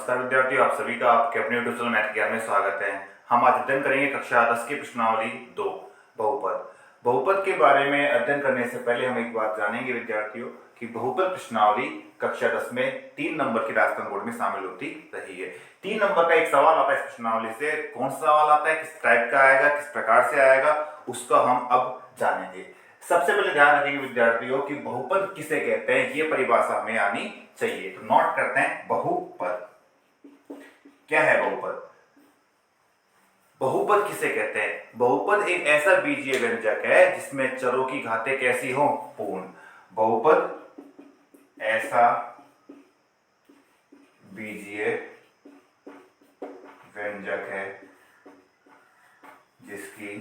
नमस्कार विद्यार्थियों, आप सभी का आपके अपने यूट्यूब चैनल मैथ ज्ञान में स्वागत है। हम आज अध्ययन करेंगे कक्षा 10 की प्रश्नावली 2 बहुपद। बहुपद के बारे में अध्ययन करने से पहले हम एक बात जानेंगे विद्यार्थियों कि बहुपद प्रश्नावली कक्षा 10 में 3 नंबर की राजस्थान बोर्ड में शामिल होती रही है। 3 नंबर का एक सवाल आता है इस प्रश्नावली से। कौन सा सवाल आता है, किस टाइप का आएगा, किस प्रकार से आएगा, उसका हम अब जानेंगे। सबसे पहले ध्यान रखेंगे विद्यार्थियों कि बहुपद किसे कहते हैं, ये परिभाषा हमें आनी चाहिए। तो नोट करते हैं, बहुपद क्या है। बहुपद बहुपद किसे कहते हैं? बहुपद एक ऐसा बीजीय व्यंजक है जिसमें चरों की घातें कैसी हो, पूर्ण। बहुपद ऐसा बीजीय व्यंजक है जिसकी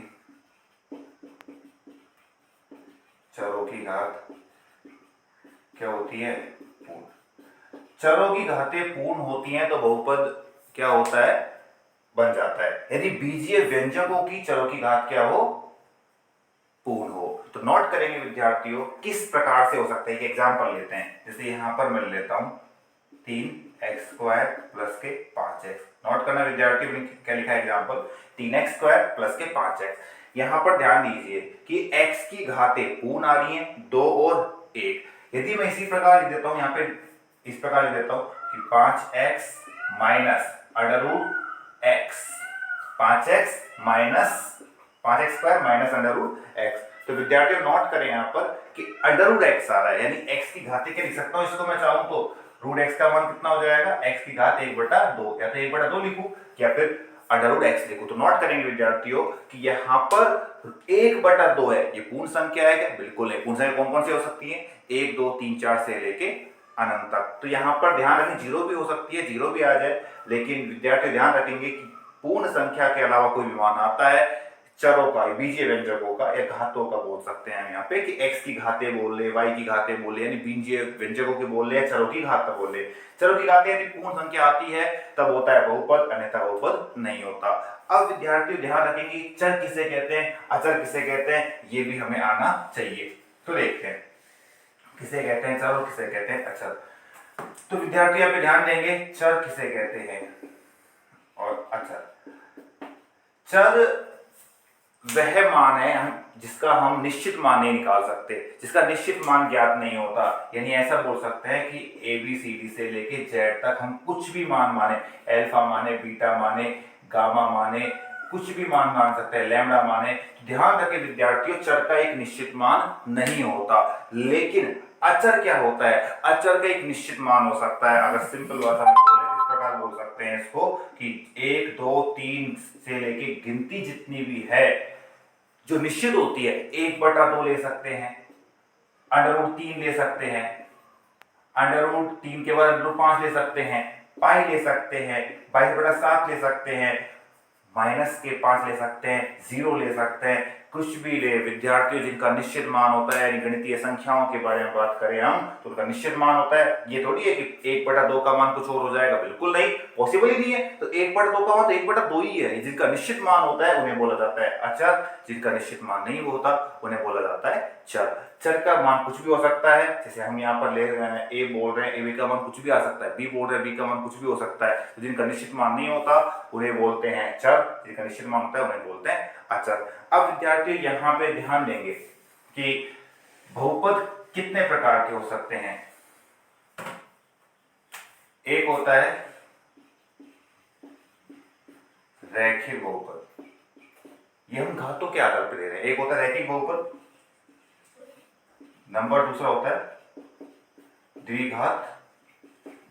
चरों की घात क्या होती है, पूर्ण। चरों की घातें पूर्ण होती हैं तो बहुपद क्या होता है, बन जाता है। यदि बीजीय व्यंजकों की चरों की घात क्या हो, पूर्ण हो। तो नोट करेंगे विद्यार्थियों किस प्रकार से हो सकता है। एक एग्जांपल लेते हैं, जैसे यहां पर मैं लेता हूं 3x² प्लस के 5x। नोट करना विद्यार्थी, क्या लिखा है एग्जांपल, 3x² प्लस के 5x। यहां पर ध्यान दीजिए कि x की घातें पूर्ण आ रही हैं, 2 और 1। यदि मैं इसी प्रकार लिख देता हूं, यहां पे इस प्रकार लिख देता हूं कि 5x minus under root x, 5x minus 5x² minus under root x। तो विद्यार्थियों नोट करें यहां पर कि अंडर रूट x आ रहा है, यानी x की घातें क्या लिख सकता हूं, इसको मैं चाहूं तो रूट x का मान कितना हो जाएगा, x की घात 1/2, या तो 1/2 लिखूं या फिर अंडर रूट x लिखूं। तो नोट करेंगे विद्यार्थियों कि यहां पर 1/2 है, ये पूर्ण संख्या है क्या, बिल्कुल है। पूर्ण संख्या कौन कौन सी हो सकती है, 1 2 3 4 से लेके अनंत तक। तो यहां पर ध्यान रखें, जीरो भी हो सकती है, जीरो भी आ जाए, लेकिन विद्यार्थी ध्यान रखेंगे कि पूर्ण संख्या के अलावा कोई भी मान आता है, चरों का, बीजीय व्यंजकों का या घातों का बोल सकते हैं हम यहाँ पे, कि x की घातें बोल ले, y की घातें बोल ले, यानी बीजीय व्यंजकों के बोल ले, चरों की घात बोल ले। चरों की घातें यदि पूर्ण संख्या आती है तब होता है बहुपद, अन्यथा बहुपद नहीं होता। अब विद्यार्थी ध्यान रखेंगे चर किसे कहते हैं, अचर किसे कहते हैं, ये भी हमें आना चाहिए। तो देखते हैं किसे कहते हैं चर और किसे कहते हैं अचर। तो विद्यार्थी यहाँ पे ध्यान देंगे, चर किसे कहते हैं और अचर। चर वह मान है जिसका हम निश्चित मान नहीं निकाल सकते, जिसका निश्चित मान ज्ञात नहीं होता। यानी ऐसा बोल सकते हैं कि ABCD से लेके Z तक हम कुछ भी मान माने, अल्फा माने, बीटा माने, गामा माने, कुछ भी मान सकते हैं, लैम्डा माने। ध्यान रखें विद्यार्थियों, चर का एक निश्चित मान नहीं होता, लेकिन अचर क्या होता है, अचर का एक निश्चित मान हो सकता है। अगर सिंपल भाषा में बोले तो इस प्रकार बोल सकते हैं इसको कि 1 2 3 से लेके गिनती जितनी भी है जो निश्चित होती है, 1/2 ले सकते हैं, अंडर रूट 3 ले सकते हैं, अंडर रूट 3 के बाद अंडर रूट 5 ले सकते हैं, पाई ले सकते हैं, 22/7 ले सकते हैं, माइनस के 5 ले सकते हैं, 0 ले सकते हैं, कुछ भी ले। विद्यार्थियों जिनका निश्चित मान होता है, गणितीय संख्याओं के बारे में बात करें हम, तो उनका निश्चित मान होता है। ये थोड़ी है कि 1/2 का मान कुछ और हो जाएगा, बिल्कुल नहीं, पॉसिबल ही नहीं है। तो 1/2 का मान तो 1/2 ही है। जिनका निश्चित मान होता है उन्हें बोला जाता है अचर, जिनका निश्चित मान नहीं होता उन्हें बोला जाता है चर। चर का मान कुछ भी हो सकता है, जैसे हम यहाँ पर ले रहे हैं, ए बोल रहे हैं, ए का मान कुछ भी आ सकता है, बी बोल रहे हैं, बी का मान कुछ भी हो सकता है। तो जिनका निश्चित मान नहीं होता उन्हें बोलते हैं चर, जिनका निश्चित मान होता है उन्हें बोलते हैं अचर। अब विद्यार्थी यहाँ पे ध्यान देंगे कि बहुपद कितने प्रकार के हो सकते हैं। एक होता है रैखिक बहुपद, ये हम घातों के आधार पर दे रहे हैं। एक होता है रैखिक बहुपद, नंबर दूसरा होता है द्विघात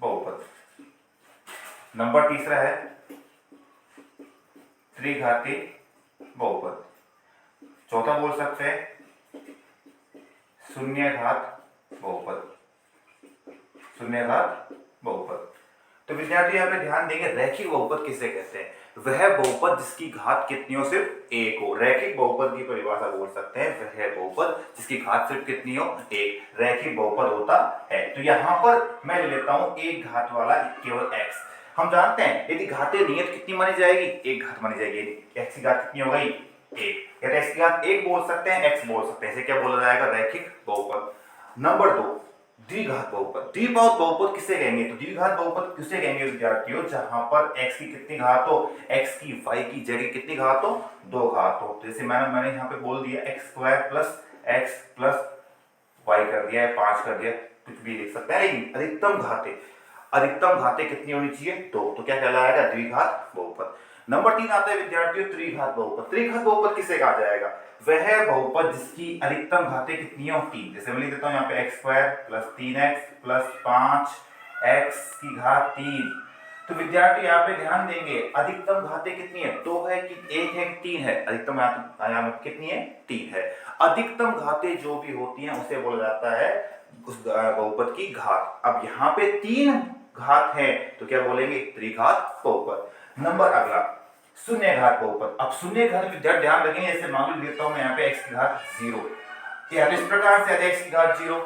बहुपद, नंबर तीसरा है त्रिघाती बहुपद, चौथा बोल सकते हैं शून्य घात बहुपद, शून्य घात बहुपद। तो विद्यार्थी यहाँ पे ध्यान देंगे, रैखिक बहुपद किसे कहते हैं, वह बहुपद जिसकी घात कितनी हो, सिर्फ 1 हो। रैखिक बहुपद की परिभाषा बोल सकते हैं वह बहुपद जिसकी घात सिर्फ कितनी हो, 1, रैखिक बहुपद होता है। तो यहाँ पर मैं ले लेता हूं एक घात वाला केवल x। हम जानते हैं यदि घातें नियत कितनी मानी जाएगी, एक घात मानी जाएगी। x की घात कितनी हो गई, 1, या तो x की घात 1 बोल सकते हैं, x बोल सकते हैं, इसे क्या बोला जाएगा, रैखिक बहुपद। नंबर 2, द्विघात बहुपद, द्विघात बहुपद किसे कहेंगे? तो द्विघात बहुपद किसे कहेंगे विद्यार्थियों? जहां पर x की कितनी घात हो, x की y की जगह कितनी घात हो? 2 घात हो। तो जैसे मैंने यहाँ पे बोल दिया x² plus x plus y कर दिया है, 5 कर दिया, कुछ भी लिख सकता है, लेकिन अधिकतम घातें, अधिकतम घातें कितनी होनी चाहिए? 2। तो क्या कहलाएगा? द्विघात बहुपद। नंबर 3 आता है विद्यार्थियों त्रिघात बहुपद। त्रिघात बहुपद किसे कहा जाएगा? वह बहुपद जिसकी अधिकतम घातें कितनी हो? 3। जैसे मैं लिख देता हूं यहाँ पे x² plus 3x plus 5x की घात 3। तो विद्यार्थी यहाँ पे ध्यान देंगे, अधिकतम घातें कितनी है? 2 है कि 1 है कि 3 है? अधिकतम घात कितनी है? 3 है। अधिकतम घातें जो भी होती हैं उसे बोला जाता है उस बहुपद की घात। अब यहाँ पे 3 घात है तो क्या बोलेंगे? त्रिघात बहुपद। नंबर अगला शून्य घात बहुपद। अब शून्य घात विद्यार्थी ध्यान रखेंगे, जैसे मान लो देता हूं मैं यहाँ पे x की घात 0, या तो इस प्रकार से x की घात 0,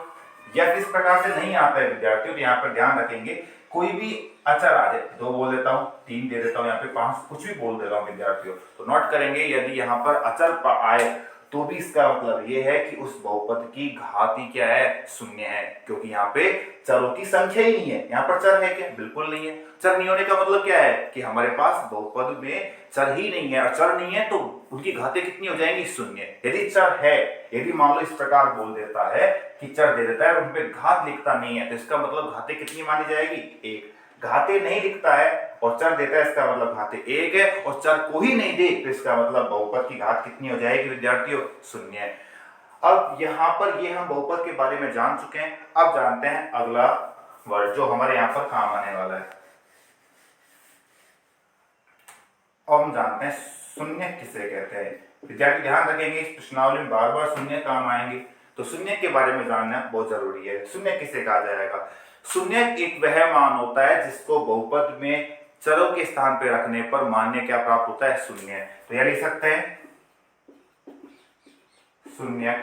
या इस प्रकार से नहीं आता है विद्यार्थियों। तो यहाँ पर ध्यान रखेंगे, कोई भी अचर आ जाए, 2 बोल देता हूँ, 3 दे देता हूँ, यहाँ पे 5 कुछ भी बोल दे रहा हूँ विद्यार्थियों, तो नोट करेंगे यदि यहाँ पर अचर आए तो भी इसका मतलब ये है कि उस बहुपद की घात ही क्या है? शून्य है, क्योंकि यहाँ पे चरों की संख्या ही नहीं है। यहाँ पर चर है क्या? बिल्कुल नहीं है। चर नहीं होने का मतलब क्या है? कि हमारे पास बहुपद में चर ही नहीं है, और चर नहीं है तो उनकी घातें कितनी हो जाएंगी? शून्य। यदि चर है, यदि मान लो इस प्रकार बोल देता है कि चर दे देता है और उन पे घात लिखता नहीं है, तो इसका मतलब घातें कितनी मानी जाएगी? 1। घातें नहीं लिखता है और चर देता है, इसका मतलब घातें 1 है, और चर को ही नहीं दे तो इसका मतलब बहुपद की घात कितनी हो जाएगी विद्यार्थियों? शून्य है। अब यहाँ पर ये हम बहुपद के बारे में जान चुके हैं। अब जानते हैं अगला वर्ड जो हमारे यहाँ पर काम आने वाला है। अब हम जानते हैं शून्य किसे कहते हैं। विद्यार्थी ध्यान रखेंगे, इस प्रश्नावली में बार बार शून्य काम आएंगे, तो शून्य के बारे में जानना बहुत जरूरी है। शून्य किसे कहा जाएगा? शून्य एक वह मान होता है जिसको बहुपद में चरों के स्थान पर रखने पर मान्य क्या प्राप्त होता है? शून्य। तो यह लिख सकते हैं, शून्य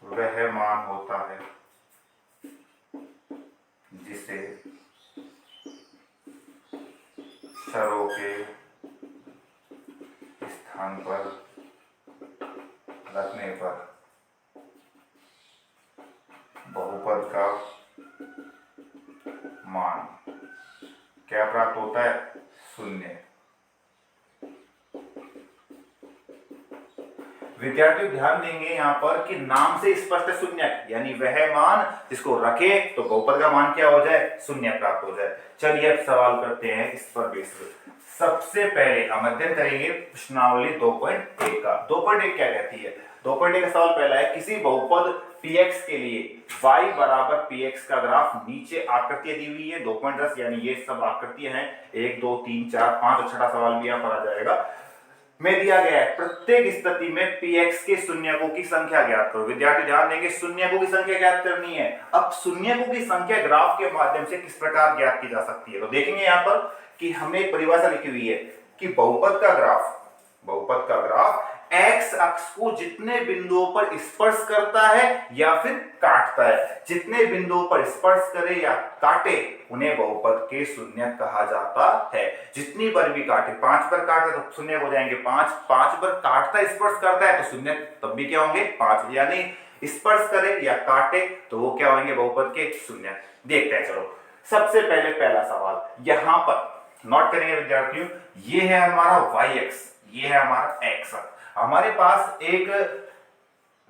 वह मान होता है जिसे चरों के स्थान पर रखने पर बहुपद का मान क्या प्राप्त होता है? शून्य। विद्यार्थी ध्यान देंगे यहाँ पर कि नाम से स्पष्ट है शून्य, यानी वह मान जिसको रखे तो बहुपद का मान क्या हो जाए? शून्य प्राप्त हो जाए। चलिए अब सवाल करते हैं इस पर बेस। सबसे पहले हम अध्ययन करेंगे प्रश्नावली 2.1 का। 2.1 क्या कहती है? 2.1 का सवाल पहला है, किसी बहुपद px के लिए y बराबर px का ग्राफ नीचे आकृतियां दी हुई है 2.10, यानी ये सब आकृतियां हैं 1 2 3 4 5, और छठा सवाल भी यहाँ पर आ जाएगा में दिया गया है। प्रत्येक स्थिति में px के शून्यकों की संख्या ज्ञात करो। विद्यार्थी ध्यान देंगे, शून्यकों की संख्या ज्ञात करनी है। अब शून्यकों की संख्या ग्राफ के माध्यम से किस प्रकार ज्ञात की जा सकती है? तो देखेंगे यहाँ पर कि हमने एक परिभाषा लिखी हुई है कि बहुपद का ग्राफ x अक्ष को जितने बिंदुओं पर स्पर्श करता है या फिर काटता है, जितने बिंदुओं पर स्पर्श करे या काटे उन्हें बहुपद के शून्य कहा जाता है। जितनी बार भी काटे, 5 पर काटे तो शून्य हो जाएंगे 5, 5 पर काटता स्पर्श करता है तो शून्य तब भी क्या होंगे? 5, यानी स्पर्श करे या काटे तो वो क्या होंगे? बहुपद के शून्य। देखते हैं, चलो सबसे पहले पहला सवाल यहां पर नोट करेंगे विद्यार्थियों, ये है हमारा y-अक्ष, ये है हमारा x-अक्ष। हमारे पास एक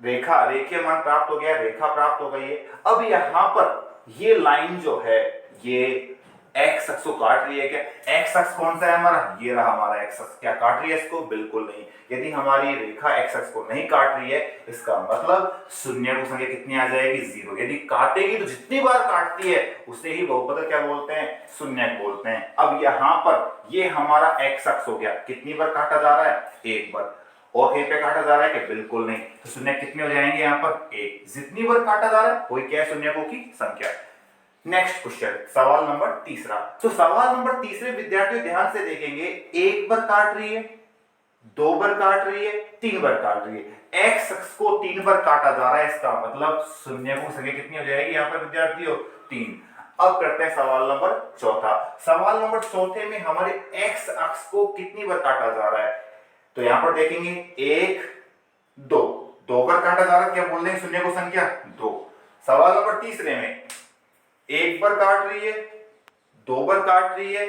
रेखीय मान प्राप्त हो गया, रेखा प्राप्त हो गई है। अब यहां पर ये लाइन जो है ये x अक्ष को काट रही है क्या? x अक्ष कौन सा है हमारा? ये रहा हमारा x अक्ष। क्या काट रही है इसको? बिल्कुल नहीं। यदि हमारी रेखा x अक्ष को नहीं काट रही है, इसका मतलब शून्य की संख्या कितनी आ जाएगी? 0। यदि काटेगी तो जितनी बार काटती है उसे ही बहुपद क्या बोलते हैं? शून्य बोलते हैं। अब यहां पर ये हमारा x अक्ष हो गया, कितनी बार काटा जा रहा है? 1 बार। और कहीं पे काटा जा रहा है कि? बिल्कुल नहीं। तो शून्य कितने हो जाएंगे यहाँ पर? 1। जितनी बार काटा जा रहा है वही क्या है? शून्यकों की संख्या। नेक्स्ट क्वेश्चन, सवाल नंबर तीसरा। तो सवाल नंबर तीसरे विद्यार्थियों ध्यान से देखेंगे, 1 बार काट रही है, 2 बार काट रही है, 3 बार काट रही है। x अक्ष को 3 बार काटा जा रहा है, इसका मतलब शून्यकों की संख्या कितनी हो जाएगी यहाँ पर विद्यार्थियों? 3। अब करते हैं सवाल नंबर चौथा। सवाल नंबर चौथे में हमारे x अक्ष को कितनी बार काटा जा रहा है? तो यहां पर देखेंगे 1 2 बार काटा जा रहा है, क्या बोल रहे हैं? शून्य को संख्या 2। सवाल नंबर तीसरे में 1 बार काट रही है, 2 बार काट रही है,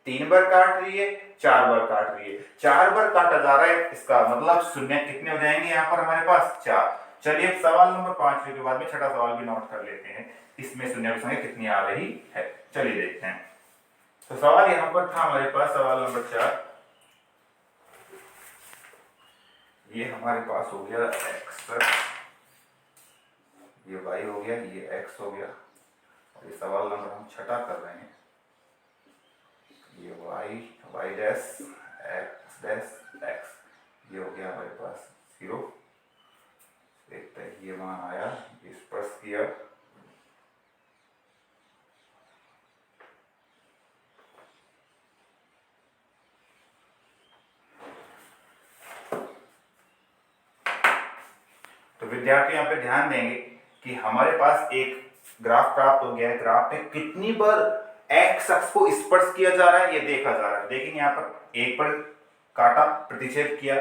3 बार काट रही है, 4 बार काट रही है। 4 बार काटा जा रहा है, इसका मतलब शून्य कितने हो जाएंगे यहाँ पर हमारे पास 4। चलिए सवाल नंबर 5 के बाद में छठा सवाल भी नोट कर लेते हैं, इसमें शून्य की संख्या कितनी आ रही है। चलिए देखते हैं। तो सवाल यहाँ पर था हमारे पास सवाल नंबर 4, ये हमारे पास हो गया x, ये y हो गया, ये x हो गया, और ये सवाल नंबर हम छठा कर रहे हैं, ये y dash x dash x, ये हो गया हमारे पास 0। देखते हैं ये मान आया, ये स्पर्श किया, तो विद्यार्थी यहाँ पे ध्यान देंगे कि हमारे पास एक ग्राफ प्राप्त हो गया है। ग्राफ में कितनी बार एक्स अक्ष को स्पर्श किया जा रहा है ये देखा जा रहा है। लेकिन यहाँ पर एक बार काटा, प्रतिच्छेद किया,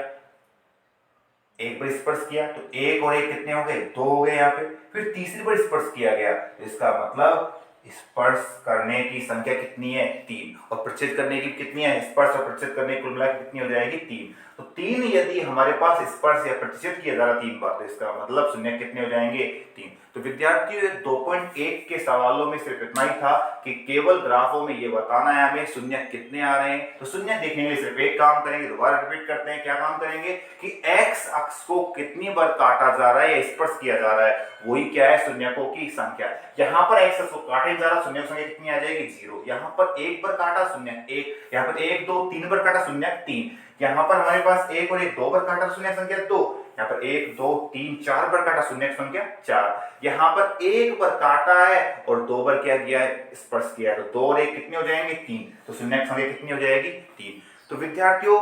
एक बार स्पर्श किया, तो एक और एक कितने हो गए, 2 हो गए यहाँ पे। फिर तीसरी बार स्पर्श किया गया, इसका मतलब स्पर्श करने की संख्या कितनी है, 3, और प्रतिच्छेद करने की कितनी है, स्पर्श और प्रतिच्छेद करने की कुल मिलाकर कितनी हो जाएगी, 3। तो 3 यदि हमारे पास स्पर्श या प्रतिच्छेद किया जा रहा 3 बार, तो इसका मतलब शून्य कितने हो जाएंगे, 3। तो विद्यार्थियों 2.1 के सवालों में सिर्फ इतना ही था कि केवल ग्राफों में ये बताना है हमें शून्य कितने आ रहे हैं। तो शून्य देखने के लिए सिर्फ एक काम करेंगे, दोबारा रिपीट करते हैं, क्या काम करेंगे कि एक्स अक्ष को कितनी बार काटा जा रहा है या स्पर्श किया जा रहा है, वही क्या है, शून्यकों की संख्या। यहाँ पर एक्स अक्ष को काटे जा रहा, शून्य की संख्या कितनी आ जाएगी, 0। यहाँ पर एक बार काटा, शून्य 1, यहाँ पर 1 2 3 बार काटा, शून्य 3। यहाँ पर हमारे पास एक और एक 2 बार काटा, शून्य संख्या 2। यहाँ पर 1 2 3 4 बार काटा, शून्य संख्या 4। यहाँ पर एक बार काटा है और 2 बार क्या किया है, स्पर्श किया है, तो 2 और 1 कितने हो जाएंगे, 3। तो शून्य संख्या कितनी हो जाएगी, 3। तो विद्यार्थियों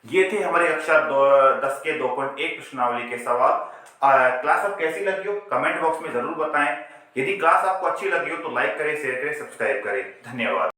ये थे हमारे कक्षा 10 के 2.1 प्रश्नावली के सवाल। क्लास अब कैसी लगी हो कमेंट बॉक्स में जरूर बताएं। यदि क्लास आपको अच्छी लगी हो तो लाइक करें, शेयर करें, सब्सक्राइब करें। धन्यवाद।